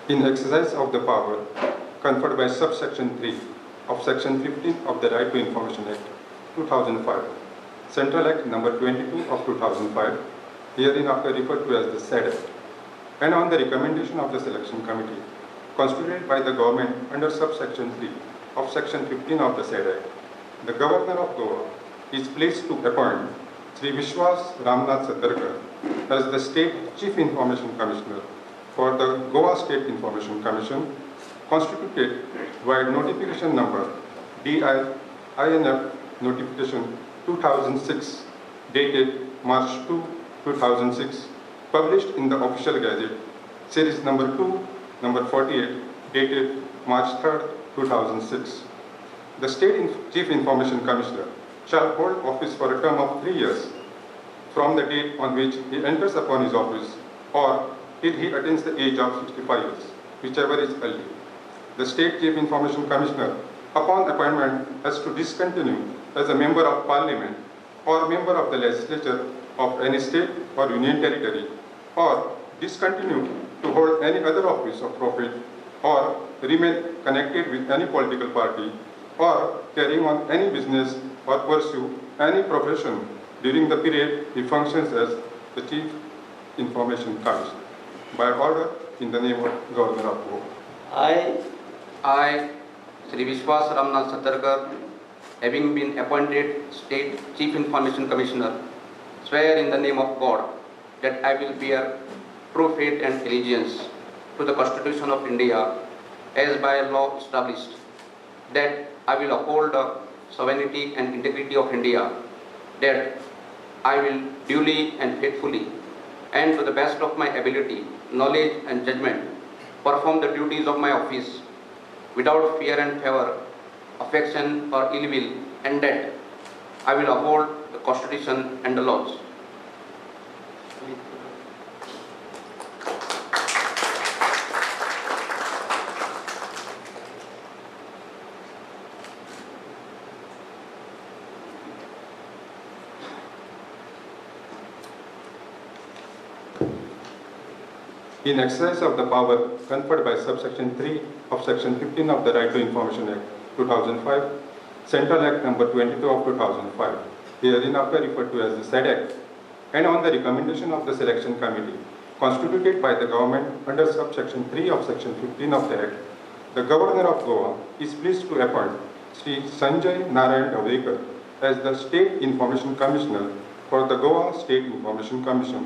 in exercise of the power conferred by subsection 3 of section 15 of the Right to Information Act 2005, Central Act number 22 of 2005, hereinafter referred to as the SAD Act, and on the recommendation of the selection committee constituted by the government under subsection 3 of section 15 of the SAD Act, the Governor of Goa is pleased to appoint Sri Vishwas Ramnath Satarkar as the State Chief Information Commissioner for the Goa State Information Commission, constituted by notification number DI-INF notification 2006 dated March 2, 2006, published in the Official Gazette, series number 2, number 48, dated March 3, 2006. The State Chief Information Commissioner shall hold office for a term of 3 years from the date on which he enters upon his office or till he attains the age of 65 years, whichever is early. The State Chief Information Commissioner, upon appointment, has to discontinue as a member of Parliament or member of the legislature of any state or union territory, or discontinue to hold any other office of profit, or remain connected with any political party, or carrying on any business or pursue any profession during the period he functions as the Chief Information Commissioner. By order, in the name of Governor of Goa. I, Sri Vishwas Ramnath Satarkar, having been appointed State Chief Information Commissioner, swear in the name of God that I will bear true faith and allegiance to the Constitution of India as by law established, that I will uphold the sovereignty and integrity of India, that I will duly and faithfully and to the best of my ability, knowledge and judgment perform the duties of my office without fear and favor, affection or ill will, and that I will uphold the Constitution and the laws. In exercise of the power conferred by subsection 3 of section 15 of the Right to Information Act 2005, Central Act number 22 of 2005, hereinafter referred to as the SAD Act, and on the recommendation of the selection committee constituted by the government under subsection 3 of section 15 of the Act, the Governor of Goa is pleased to appoint Sri Sanjay Narayan Dhawadekar as the State Information Commissioner for the Goa State Information Commission,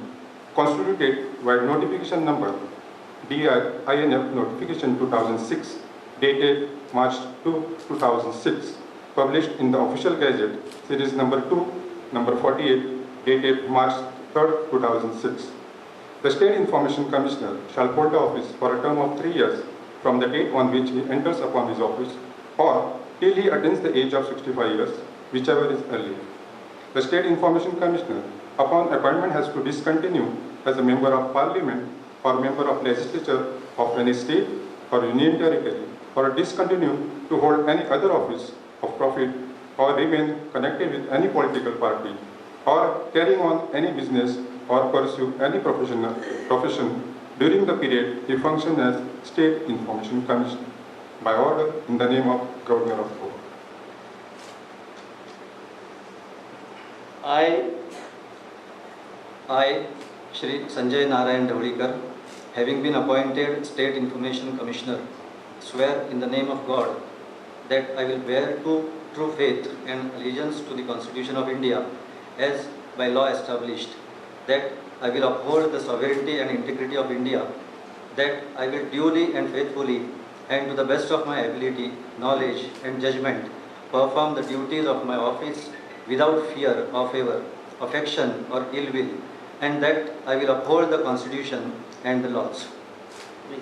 constituted by notification number DI-INF notification 2006 dated March 2, 2006, published in the Official Gazette, series number 2, number 48, dated March 3, 2006. The State Information Commissioner shall hold the office for a term of 3 years from the date on which he enters upon his office or till he attains the age of 65 years, whichever is early. The State Information Commissioner, upon appointment, has to discontinue as a member of Parliament or member of legislature of any state or union territory, or discontinue to hold any other office of profit, or remain connected with any political party, or carrying on any business or pursue any profession during the period he functions as State Information Commissioner. By order, in the name of Governor of Goa. I, Shri Sanjay Narayan Dhawadekar, having been appointed State Information Commissioner, swear in the name of God that I will bear true faith and allegiance to the Constitution of India as by law established, that I will uphold the sovereignty and integrity of India, that I will duly and faithfully and to the best of my ability, knowledge and judgment perform the duties of my office without fear or favor, affection or ill will, and that I will uphold the Constitution and the laws. Please.